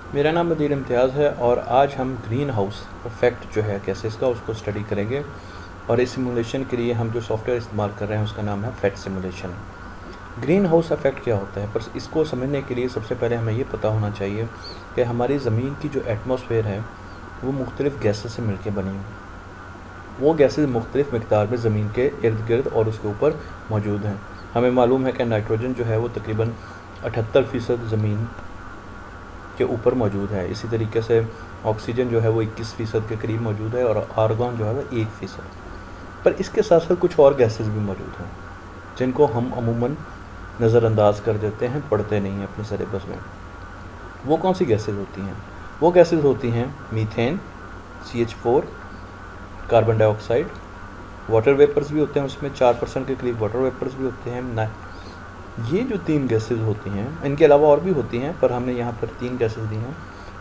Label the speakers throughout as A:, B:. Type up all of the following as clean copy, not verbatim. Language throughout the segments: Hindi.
A: मेरा नाम नदीर इम्तियाज़ है और आज हम ग्रीन हाउस इफ़ेक्ट जो है गैसेस का उसको स्टडी करेंगे। और इस सिमुलेशन के लिए हम जो सॉफ्टवेयर इस्तेमाल कर रहे हैं उसका नाम है PhET simulation. Greenhouse effect क्या होता है, पर इसको समझने के लिए सबसे पहले हमें ये पता होना चाहिए कि हमारी ज़मीन की जो एटमॉस्फेयर है वो मुख्तलिफ़ गैसेस से मिलकर बनी है। वो गैसेस मुख्तलिफ़ मिक़दार में ज़मीन के इर्द गिर्द और उसके ऊपर मौजूद हैं। हमें मालूम है कि नाइट्रोजन जो है वो तकरीबन 78% ज़मीन के ऊपर मौजूद है। इसी तरीके से ऑक्सीजन जो है वो 21% के करीब मौजूद है और आर्गन जो है वो 1%। पर इसके साथ साथ कुछ और गैसेस भी मौजूद हैं जिनको हम अमूमन नज़रअंदाज कर देते हैं, पढ़ते नहीं हैं अपने सिलेबस में। वो कौन सी गैसेस होती हैं? वो गैसेस होती हैं methane, CH4, carbon dioxide, water vapours भी होते हैं, उसमें 4% के करीब वाटर वेपर्स भी होते हैं ना। ये जो 3 गैसेस होती हैं, इनके अलावा और भी होती हैं पर हमने यहाँ पर 3 गैसेस दी हैं।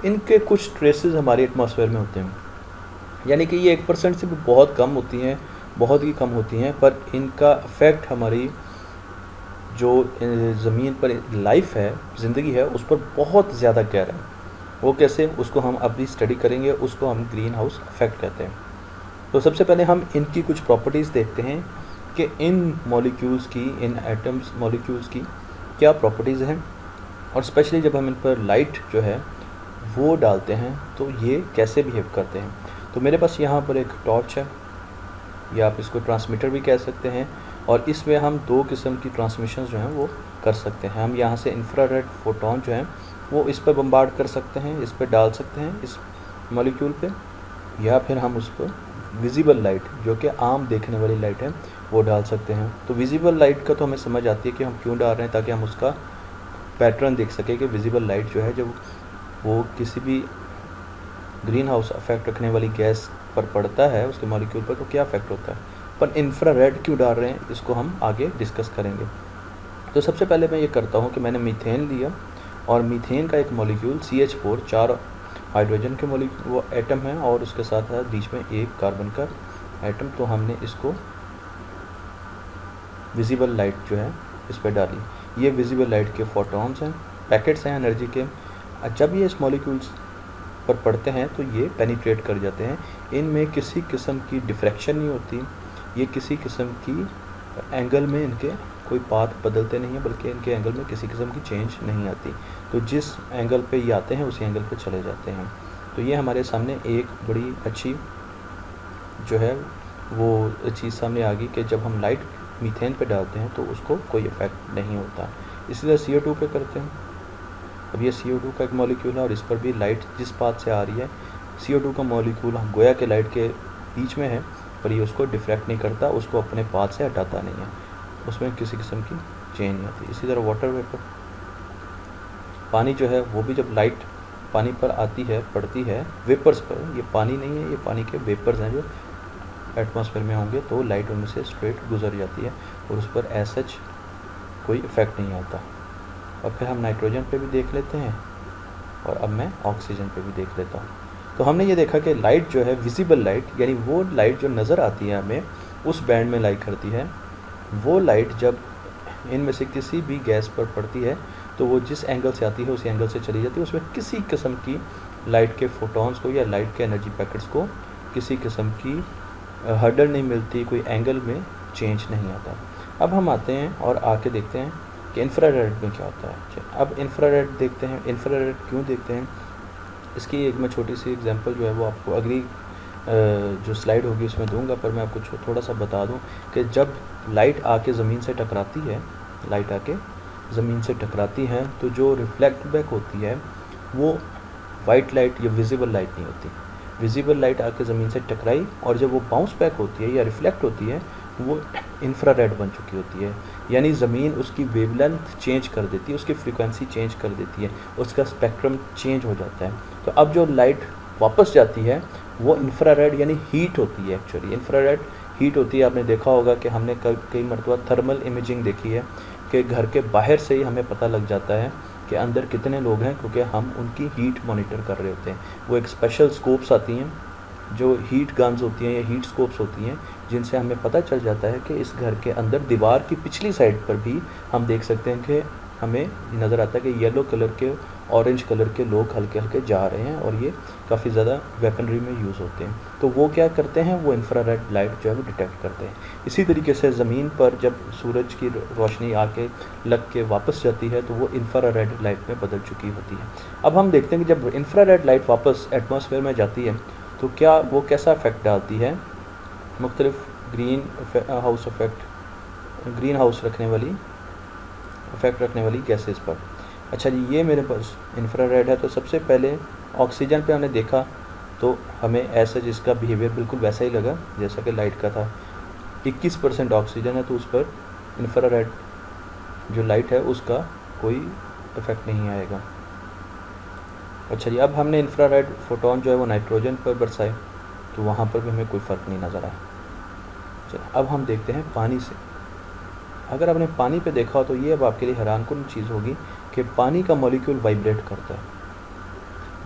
A: इनके कुछ ट्रेसेस हमारे एटमॉस्फेयर में होते हैं, यानी कि ये 1% से भी बहुत कम होती हैं, बहुत ही कम होती हैं, पर इनका इफ़ेक्ट हमारी जो ज़मीन पर लाइफ है, ज़िंदगी है, उस पर बहुत ज़्यादा गहरा है। वो कैसे, उसको हम अभी स्टडी करेंगे। उसको हम ग्रीन हाउस इफ़ेक्ट कहते हैं। तो सबसे पहले हम इनकी कुछ प्रॉपर्टीज़ देखते हैं कि इन मॉलिक्यूल्स की, इन एटम्स मॉलिक्यूल्स की क्या प्रॉपर्टीज़ हैं, और स्पेशली जब हम इन पर लाइट जो है वो डालते हैं तो ये कैसे बिहेव करते हैं। तो मेरे पास यहाँ पर एक टॉर्च है, या आप इसको ट्रांसमीटर भी कह सकते हैं, और इसमें हम 2 किस्म की ट्रांसमिशंस जो हैं वो कर सकते हैं। हम यहाँ से इंफ्रारेड फोटोन जो हैं वो इस पर बम्बार्ड कर सकते हैं, इस पर डाल सकते हैं इस मॉलिक्यूल पे, या फिर हम उस पर विजिबल लाइट, जो कि आम देखने वाली लाइट है, वो डाल सकते हैं। तो विजिबल लाइट का तो हमें समझ आती है कि हम क्यों डाल रहे हैं, ताकि हम उसका पैटर्न देख सकें कि विजिबल लाइट जो है जब वो किसी भी ग्रीन हाउस इफेक्ट रखने वाली गैस पर पड़ता है, उसके मॉलिक्यूल पर, तो क्या इफेक्ट होता है। पर इंफ्रारेड क्यों डाल रहे हैं, इसको हम आगे डिस्कस करेंगे। तो सबसे पहले मैं ये करता हूँ कि मैंने मीथेन लिया, और मीथेन का एक मॉलिक्यूल CH4, 4 हाइड्रोजन के मॉलिक्यूल वो एटम है, और उसके साथ साथ बीच में एक कार्बन का एटम। तो हमने इसको विजिबल लाइट जो है इस पर डाली। ये विजिबल लाइट के फोटॉन्स हैं, पैकेट्स हैं एनर्जी के। जब ये इस मॉलिक्यूल्स पर पड़ते हैं तो ये पेनिट्रेट कर जाते हैं। इनमें किसी किस्म की डिफ्रैक्शन नहीं होती, ये किसी किस्म की एंगल में इनके कोई पाथ बदलते नहीं हैं, बल्कि इनके एंगल में किसी किस्म की चेंज नहीं आती। तो जिस एंगल पे ये आते हैं उसी एंगल पे चले जाते हैं। तो ये हमारे सामने एक बड़ी अच्छी जो है वो चीज़ सामने आ गई कि जब हम लाइट मीथेन पे डालते हैं तो उसको कोई इफ़ेक्ट नहीं होता। इसी तरह CO2 पे करते हैं। अब ये CO2 का एक मॉलिक्यूल है और इस पर भी लाइट जिस पाथ से आ रही है, CO2 का मॉलिक्यूल गोया के लाइट के बीच में है, पर ये उसको डिफ्रैक्ट नहीं करता, उसको अपने पाथ से हटाता नहीं है, उसमें किसी किस्म की चेंज नहीं आती। इसी तरह वाटर वेपर, पानी जो है वो भी जब लाइट पानी पर आती है, पड़ती है वेपर्स पर, ये पानी नहीं है, ये पानी के वेपर्स हैं जो एटमॉस्फेयर में होंगे, तो लाइट उनमें से स्ट्रेट गुजर जाती है और उस पर एज सच कोई इफ़ेक्ट नहीं आता। और फिर हम नाइट्रोजन पे भी देख लेते हैं, और अब मैं ऑक्सीजन पे भी देख लेता हूँ। तो हमने ये देखा कि लाइट जो है विजिबल लाइट, यानी वो लाइट जो नज़र आती है हमें उस बैंड में लाइट करती है, वो लाइट जब इनमें से किसी भी गैस पर पड़ती है तो वो जिस एंगल से आती है उसी एंगल से चली जाती है। उसमें किसी किस्म की लाइट के फोटॉन्स को या लाइट के एनर्जी पैकेट्स को किसी किस्म की हर्डल नहीं मिलती, कोई एंगल में चेंज नहीं आता। अब हम आते हैं और आके देखते हैं कि इंफ्रारेड में क्या होता है। अब इंफ्रारेड देखते हैं। इंफ्रारेड क्यों देखते हैं, इसकी एक मैं छोटी सी एग्जांपल जो है वो आपको अगली जो स्लाइड होगी उसमें दूंगा, पर मैं आपको थोड़ा सा बता दूं कि जब लाइट आके ज़मीन से टकराती है, लाइट आके ज़मीन से टकराती है तो जो रिफ्लेक्ट बैक होती है वो वाइट लाइट या विजिबल लाइट नहीं होती। विजिबल लाइट आके ज़मीन से टकराई और जब वो बाउंस बैक होती है या रिफ्लेक्ट होती है वो इंफ्रारेड बन चुकी होती है, यानी ज़मीन उसकी वेवलेंथ चेंज कर देती है, उसकी फ्रीक्वेंसी चेंज कर देती है, उसका स्पेक्ट्रम चेंज हो जाता है। तो अब जो लाइट वापस जाती है वो इंफ्रारेड यानी हीट होती है। एक्चुअली इंफ्रारेड हीट होती है। आपने देखा होगा कि हमने कई मरतबा थर्मल इमेजिंग देखी है कि घर के बाहर से ही हमें पता लग जाता है कि अंदर कितने लोग हैं, क्योंकि हम उनकी हीट मॉनिटर कर रहे होते हैं। वो एक स्पेशल स्कोप्स आती हैं जो हीट गन्स होती हैं या हीट स्कोप्स होती हैं, जिनसे हमें पता चल जाता है कि इस घर के अंदर दीवार की पिछली साइड पर भी हम देख सकते हैं कि हमें नज़र आता है कि येलो कलर के, ऑरेंज कलर के लोग हल्के हल्के जा रहे हैं और ये काफ़ी ज़्यादा वेपनरी में यूज़ होते हैं। तो वो क्या करते हैं, वो इंफ्रारेड लाइट जो है वो डिटेक्ट करते हैं। इसी तरीके से ज़मीन पर जब सूरज की रोशनी आके लग के वापस जाती है तो वो इंफ्रारेड लाइट में बदल चुकी होती है। अब हम देखते हैं कि जब इंफ्रारेड लाइट वापस एटमॉस्फेयर में जाती है तो क्या वो कैसा इफेक्ट डालती है मुख्तलिफ ग्रीन हाउस इफेक्ट रखने वाली गैसेस पर। अच्छा जी, ये मेरे पास इंफ्रारेड है। तो सबसे पहले ऑक्सीजन पे हमने देखा तो हमें ऐसा जिसका बिहेवियर बिल्कुल वैसा ही लगा जैसा कि लाइट का था। 21% ऑक्सीजन है तो उस पर इंफ्रारेड जो लाइट है उसका कोई इफेक्ट नहीं आएगा। अच्छा जी, अब हमने इंफ्रारेड फोटोन जो है वो नाइट्रोजन पर बरसाए तो वहाँ पर भी हमें कोई फ़र्क नहीं नज़र आया। चलो अब हम देखते हैं पानी से। अगर आपने पानी पे देखा हो तो ये अब आपके लिए हैरानकुन चीज़ होगी कि पानी का मॉलिक्यूल वाइब्रेट करता है।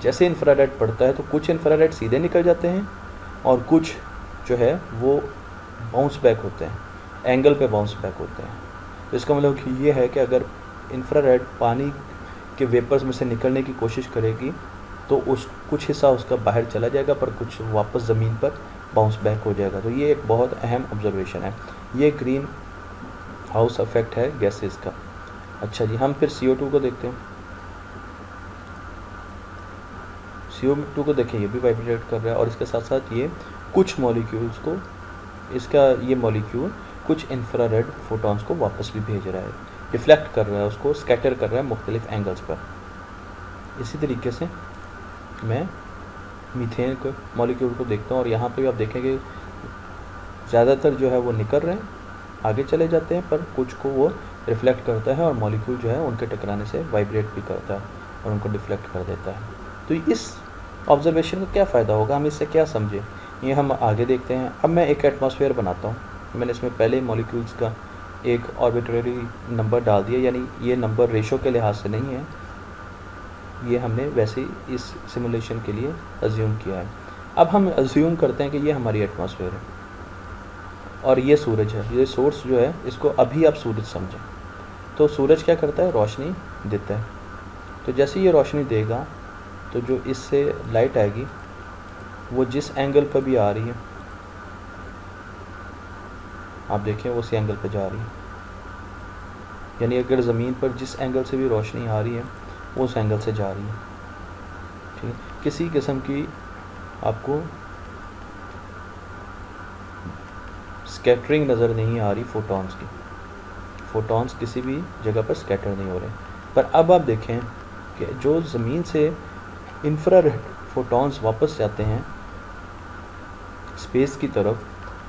A: जैसे इंफ्रारेड पड़ता है तो कुछ इंफ्रारेड सीधे निकल जाते हैं और कुछ जो है वो बाउंस बैक होते हैं, एंगल पे बाउंस बैक होते हैं। तो इसका मतलब कि ये है कि अगर इंफ्रारेड पानी के वेपर्स में से निकलने की कोशिश करेगी तो उस कुछ हिस्सा उसका बाहर चला जाएगा पर कुछ वापस ज़मीन पर बाउंस बैक हो जाएगा। तो ये एक बहुत अहम ऑब्जर्वेशन है। ये ग्रीन हाउस इफेक्ट है गैसेस का। अच्छा जी, हम फिर CO2 को देखते हैं। CO2 को देखें, ये भी वाइब्रेट कर रहा है और इसके साथ साथ ये कुछ मॉलिक्यूल्स को, इसका ये मॉलिक्यूल कुछ इंफ्रारेड फोटॉन्स को वापस भी भेज रहा है, रिफ्लेक्ट कर रहा है, उसको स्कैटर कर रहा है मुख्तलिफ एंगल्स पर। इसी तरीके से मैं मीथेन को मॉलिक्यूल को देखता हूँ और यहाँ पे भी आप देखेंगे ज़्यादातर जो है वो निकल रहे हैं, आगे चले जाते हैं, पर कुछ को वो रिफ्लेक्ट करता है और मॉलिक्यूल जो है उनके टकराने से वाइब्रेट भी करता है और उनको डिफ्लेक्ट कर देता है। तो इस ऑब्जर्वेशन का क्या फ़ायदा होगा, हम इससे क्या समझे, ये हम आगे देखते हैं। अब मैं एक एटमॉस्फेयर बनाता हूँ। मैंने इसमें पहले मॉलिक्यूल्स का एक आर्बिट्रेरी नंबर डाल दिया, यानी ये नंबर रेशो के लिहाज से नहीं है, ये हमने वैसे ही इस सिमुलेशन के लिए अज्यूम किया है। अब हम अज्यूम करते हैं कि ये हमारी एटमॉस्फेयर है और ये सूरज है, ये सोर्स जो है इसको अभी आप सूरज समझें। तो सूरज क्या करता है, रोशनी देता है। तो जैसे ये रोशनी देगा तो जो इससे लाइट आएगी वो जिस एंगल पर भी आ रही है, आप देखें वो उसी एंगल पर जा रही है। यानी अगर ज़मीन पर जिस एंगल से भी रोशनी आ रही है वो उस एंगल से जा रही है। ठीक है, किसी किस्म की आपको स्कैटरिंग नज़र नहीं आ रही फोटॉन्स की। फोटॉन्स किसी भी जगह पर स्कैटर नहीं हो रहे। पर अब आप देखें कि जो ज़मीन से इंफ्रारेड फोटॉन्स वापस जाते हैं स्पेस की तरफ,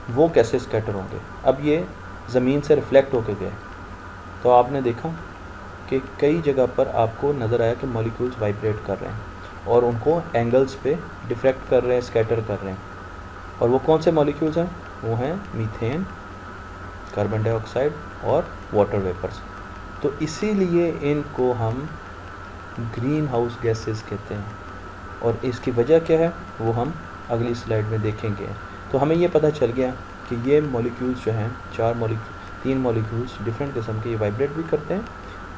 A: वो कैसे स्कैटर होंगे। अब ये ज़मीन से रिफ्लेक्ट होकर गए तो आपने देखा कि कई जगह पर आपको नज़र आया कि मॉलिक्यूल्स वाइब्रेट कर रहे हैं और उनको एंगल्स पे डिफ्रेक्ट कर रहे हैं, स्कैटर कर रहे हैं। और वो कौन से मॉलिक्यूल्स हैं, वो हैं मीथेन, कार्बन डाइऑक्साइड और वाटर वेपर्स। तो इसीलिए इनको हम ग्रीन हाउस गैसेस कहते हैं और इसकी वजह क्या है वो हम अगली स्लाइड में देखेंगे। तो हमें ये पता चल गया कि ये मॉलिक्यूल्स जो हैं, तीन मॉलिक्यूल्स डिफरेंट किस्म के, ये वाइब्रेट भी करते हैं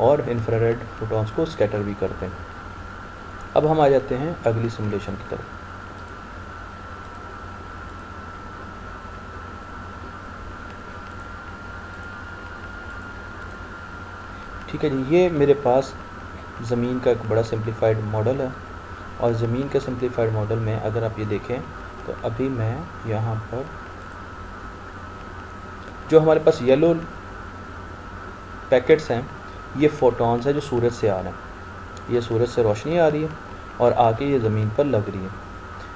A: और इंफ्रारेड फोटॉन्स को स्कैटर भी करते हैं। अब हम आ जाते हैं अगली सिमुलेशन की तरफ। ठीक है जी, ये मेरे पास ज़मीन का एक बड़ा सिंप्लीफाइड मॉडल है और ज़मीन के सिंप्लीफाइड मॉडल में अगर आप ये देखें तो अभी मैं यहाँ पर जो हमारे पास येलो पैकेट्स हैं, ये फोटॉन्स हैं जो सूरज से आ रहे हैं। ये सूरज से रोशनी आ रही है और आके ये ज़मीन पर लग रही है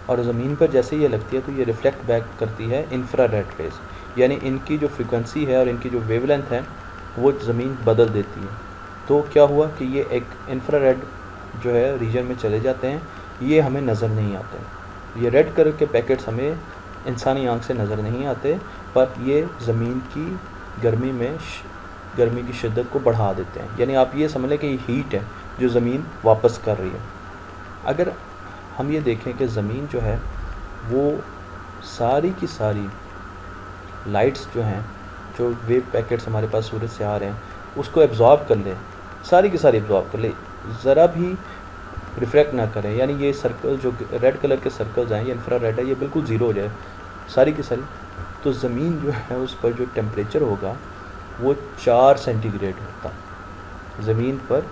A: और ज़मीन पर जैसे ये लगती है तो ये रिफ्लेक्ट बैक करती है इंफ्रारेड रेज, यानी इनकी जो फ्रिक्वेंसी है और इनकी जो वेवलेंथ है वो ज़मीन बदल देती है। तो क्या हुआ कि ये एक इंफ्रारेड जो है रीजन में चले जाते हैं, ये हमें नज़र नहीं आते। ये रेड कलर के पैकेट्स हमें इंसानी आंख से नज़र नहीं आते, पर ये ज़मीन की गर्मी की शिद्दत को बढ़ा देते हैं। यानी आप ये समझ लें कि ये हीट है जो ज़मीन वापस कर रही है। अगर हम ये देखें कि ज़मीन जो है वो सारी की सारी लाइट्स जो हैं, जो वेव पैकेट्स हमारे पास सूरज से आ रहे हैं, उसको एब्जॉर्ब कर ले सारी की सारी एब्जॉर्ब कर ले, ज़रा भी रिफ्रैक्ट ना करें, यानी ये सर्कल जो रेड कलर के सर्कल्स हैं, ये इंफ्रारेड है, ये बिल्कुल ज़ीरो हो जाए सारी की सारी। तो ज़मीन जो है उस पर जो टेम्परेचर होगा वो 4 सेंटीग्रेड होता। ज़मीन पर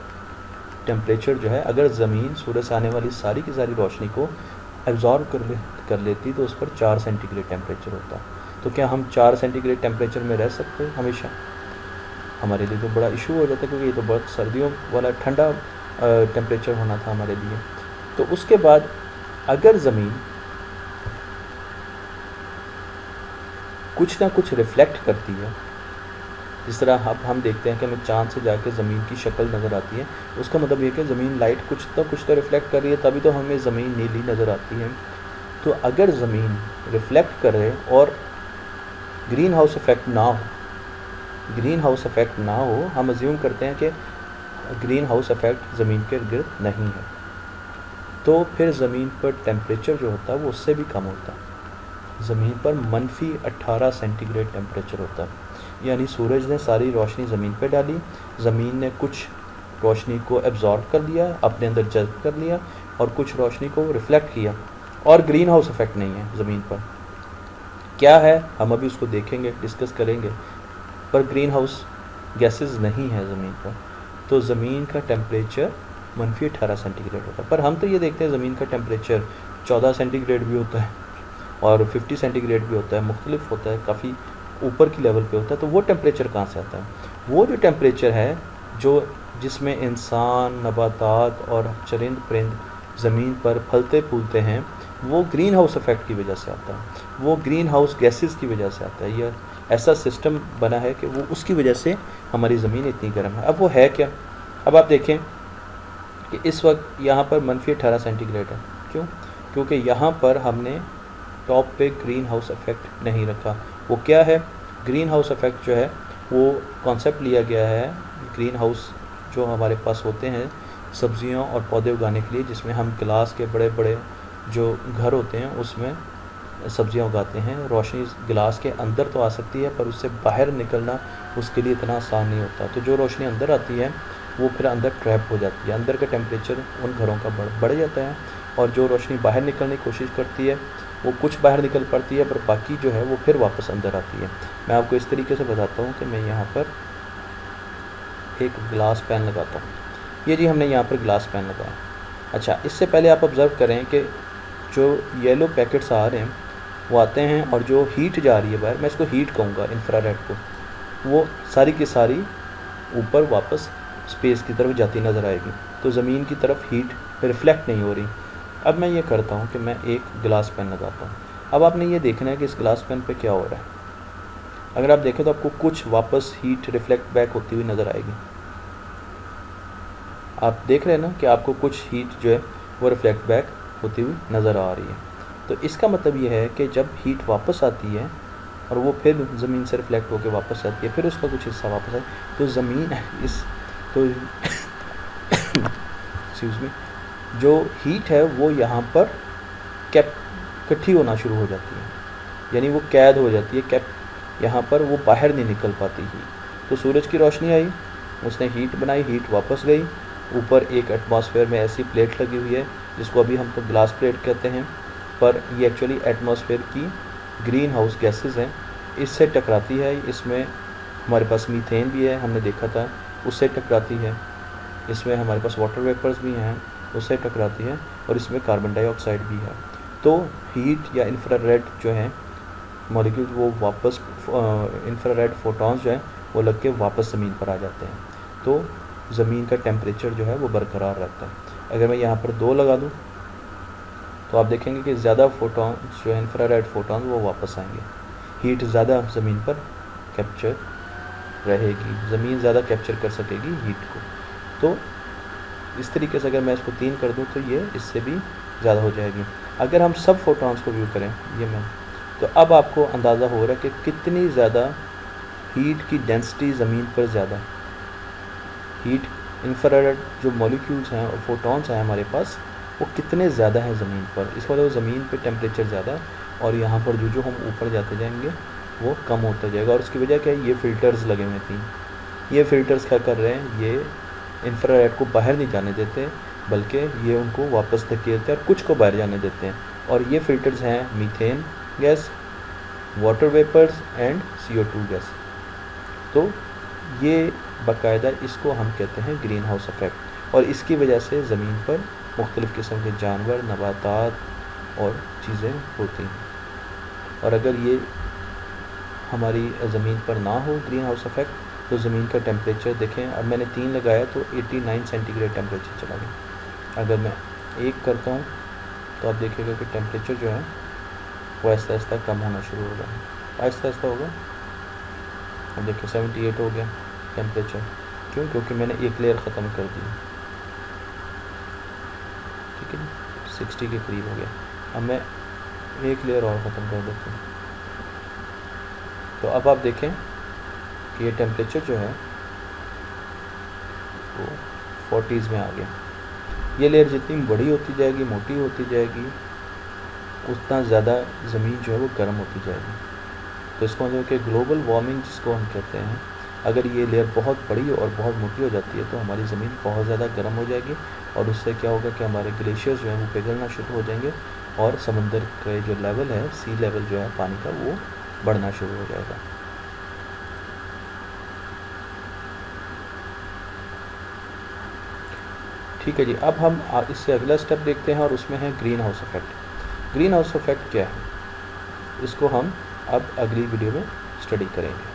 A: टेम्परेचर जो है, अगर ज़मीन सूरज से आने वाली सारी की सारी रोशनी को एब्जॉर्ब कर लेती तो उस पर 4 सेंटीग्रेड टेम्परेचर होता। तो क्या हम 4 सेंटीग्रेड टेम्परेचर में रह सकते हैं हमेशा? हमारे लिए तो बड़ा इशू हो जाता है, क्योंकि ये तो बहुत सर्दियों वाला ठंडा टेम्परेचर होना था हमारे लिए। तो उसके बाद अगर ज़मीन कुछ ना कुछ रिफ्लेक्ट करती है, जिस तरह अब हम देखते हैं कि हमें चाँद से जाके ज़मीन की शक्ल नज़र आती है, उसका मतलब ये कि ज़मीन लाइट कुछ तो रिफ्लेक्ट कर रही है, तभी तो हमें ज़मीन नीली नज़र आती है। तो अगर ज़मीन रिफ्लेक्ट करे और ग्रीन हाउस इफ़ेक्ट ना हो, हम अज्यूम करते हैं कि ग्रीन हाउस इफ़ेक्ट ज़मीन के गिर्द नहीं है, तो फिर ज़मीन पर टेम्परेचर जो होता है वो उससे भी कम होता है। ज़मीन पर -18 सेंटीग्रेड टेम्परेचर होता है, यानी सूरज ने सारी रोशनी ज़मीन पर डाली, ज़मीन ने कुछ रोशनी को एब्जॉर्ब कर लिया, अपने अंदर जज़्ब कर लिया, और कुछ रोशनी को रिफ्लेक्ट किया, और ग्रीन हाउस इफ़ेक्ट नहीं है ज़मीन पर। क्या है हम अभी उसको देखेंगे, डिस्कस करेंगे, पर ग्रीन हाउस गैसेस नहीं है ज़मीन पर। तो ज़मीन का टेम्परेचर -18 सेंटीग्रेड होता है। पर हम तो ये देखते हैं ज़मीन का टेम्परेचर 14 सेंटीग्रेड भी होता है और 50 सेंटीग्रेड भी होता है, मुख्तलिफ होता है, काफ़ी ऊपर की लेवल पे होता है। तो वो टेम्परेचर कहाँ से आता है? वो जो टेम्परेचर है जिसमें इंसान, नबातात और चरिंद परिंद ज़मीन पर फलते फूलते हैं, वो ग्रीन हाउस इफ़ेक्ट की वजह से आता है, वो ग्रीन हाउस गैसेस की वजह से आता है। यह ऐसा सिस्टम बना है कि वो उसकी वजह से हमारी ज़मीन इतनी गर्म है। अब वो है क्या? अब आप देखें कि इस वक्त यहाँ पर -18 सेंटीग्रेड है। क्यों? क्योंकि यहाँ पर हमने टॉप पे ग्रीन हाउस इफ़ेक्ट नहीं रखा। वो क्या है? ग्रीन हाउस इफ़ेक्ट जो है वो कॉन्सेप्ट लिया गया है, ग्रीन हाउस जो हमारे पास होते हैं सब्जियों और पौधे उगाने के लिए, जिसमें हम गिलास के बड़े बड़े जो घर होते हैं उसमें सब्जियां उगाते हैं। रोशनी गिलास के अंदर तो आ सकती है, पर उससे बाहर निकलना उसके लिए इतना आसान नहीं होता। तो जो रोशनी अंदर आती है वो फिर अंदर ट्रैप हो जाती है, अंदर का टेम्परेचर उन घरों का बढ़ जाता है, और जो रोशनी बाहर निकलने की कोशिश करती है वो कुछ बाहर निकल पड़ती है, पर बाकी जो है वो फिर वापस अंदर आती है। मैं आपको इस तरीके से बताता हूँ कि मैं यहाँ पर एक गिलास पैन लगाता हूँ। ये जी हमने यहाँ पर गिलास पैन लगाया। अच्छा, इससे पहले आप ऑब्ज़र्व करें कि जो येलो पैकेट्स आ रहे हैं वो आते हैं, और जो हीट जा रही है बाहर, मैं इसको हीट कहूँगा, इंफ्रारेड को, वो सारी की सारी ऊपर वापस स्पेस की तरफ जाती नज़र आएगी। तो ज़मीन की तरफ हीट रिफ्लेक्ट नहीं हो रही। अब मैं ये करता हूँ कि मैं एक गिलास पेन लगाता हूँ। अब आपने ये देखना है कि इस गिलास पेन पे क्या हो रहा है। अगर आप देखें तो आपको कुछ वापस हीट रिफ्लेक्ट बैक होती हुई नज़र आएगी। आप देख रहे हैं ना कि आपको कुछ हीट जो है वो रिफ्लेक्ट बैक होती हुई नज़र आ रही है। तो इसका मतलब ये है कि जब हीट वापस आती है और वो फिर ज़मीन से रिफ्लेक्ट होकर वापस आती है, फिर उसका कुछ हिस्सा वापस आए, तो ज़मीन एक्सक्यूज़ मी, जो हीट है वो यहाँ पर इकट्ठी होना शुरू हो जाती है, यानी वो कैद हो जाती है, यहाँ पर वो बाहर नहीं निकल पाती ही। तो सूरज की रोशनी आई, उसने हीट बनाई, हीट वापस गई, ऊपर एक एटमॉस्फेयर में ऐसी प्लेट लगी हुई है जिसको अभी हम तो ग्लास प्लेट कहते हैं, पर ये एक्चुअली एटमॉस्फेयर की ग्रीन हाउस गैसेस हैं, इससे टकराती है। इसमें हमारे पास मीथेन भी है, हमने देखा था, उससे टकराती है। इसमें हमारे पास वाटर वेपर्स भी हैं, उससे टकराती है, और इसमें कार्बन डाइऑक्साइड भी है। तो हीट या इंफ्रारेड जो है मॉलिक्यूल, वो वापस इंफ्रारेड फोटॉन्स जो हैं वो लग के वापस ज़मीन पर आ जाते हैं। तो ज़मीन का टेम्परेचर जो है वो बरकरार रहता है। अगर मैं यहाँ पर 2 लगा दूँ तो आप देखेंगे कि ज़्यादा फोटॉन्स जो है इंफ्रारेड फोटॉन्स वो वापस आएंगे, हीट ज़्यादा ज़मीन पर कैप्चर रहेगी, ज़मीन ज़्यादा कैप्चर कर सकेगी हीट को। तो इस तरीके से अगर मैं इसको 3 कर दूँ तो ये इससे भी ज़्यादा हो जाएगी। अगर हम सब फोटॉन्स को व्यू करें तो अब आपको अंदाज़ा हो रहा है कि कितनी ज़्यादा हीट की डेंसिटी ज़मीन पर ज़्यादा, हीट इंफ्रारेड जो मॉलिक्यूल्स हैं और फोटॉन्स हैं हमारे पास, वो कितने ज़्यादा हैं ज़मीन पर। इस वजह से ज़मीन पे टेम्परेचर ज़्यादा है, और यहाँ पर जो हम ऊपर जाते जाएंगे वो कम होता जाएगा। और उसकी वजह क्या है? ये फ़िल्टर्स लगे हुए थे। ये फ़िल्टर्स क्या कर रहे हैं? ये इंफ्रारेड को बाहर नहीं जाने देते, बल्कि ये उनको वापस धकेलते हैं और कुछ को बाहर जाने देते हैं। और ये फ़िल्टर्स हैं methane gas, water vapours and CO2 gas. तो ये बाकायदा इसको हम कहते हैं ग्रीन हाउस इफ़ेक्ट, और इसकी वजह से ज़मीन पर मुख्तलिफ़ किस्म के जानवर, नबातात और चीज़ें होती हैं। और अगर ये हमारी ज़मीन पर ना हो ग्रीन हाउस इफ़ेक्ट, तो ज़मीन का टेम्परेचर देखें, अब मैंने 3 लगाया तो 89 सेंटीग्रेड टेम्परेचर चला गया। अगर मैं 1 करता हूँ तो आप देखिएगा कि टेम्परेचर जो है वो आहिस्ता आहिस्ता कम होना शुरू होगा, आहिस्ता आहिस्ता होगा। अब देखिए 78 हो गया टेम्परेचर। क्यों? क्योंकि मैंने एक लेयर ख़त्म कर दी, ठीक है, 60 के करीब हो गया। अब मैं एक लेयर और ख़त्म कर देता हूँ, तो अब आप देखें कि ये टेम्परेचर जो है वो 40s में आ गया। ये लेयर जितनी बड़ी होती जाएगी, मोटी होती जाएगी, उतना ज़्यादा ज़मीन जो है वो गर्म होती जाएगी। तो इसको मतलब कि ग्लोबल वार्मिंग जिसको हम कहते हैं, अगर ये लेयर बहुत बड़ी और बहुत मोटी हो जाती है तो हमारी ज़मीन बहुत ज़्यादा गर्म हो जाएगी, और उससे क्या होगा कि हमारे ग्लेशियर्स जो हैं वो पिघलना शुरू हो जाएंगे, और समंदर का जो लेवल है, सी लेवल जो है पानी का, वो बढ़ना शुरू हो जाएगा। ठीक है जी, अब हम इससे अगला स्टेप देखते हैं, और उसमें है green house effect. Green house effect क्या है, इसको हम अब अगली वीडियो में स्टडी करेंगे।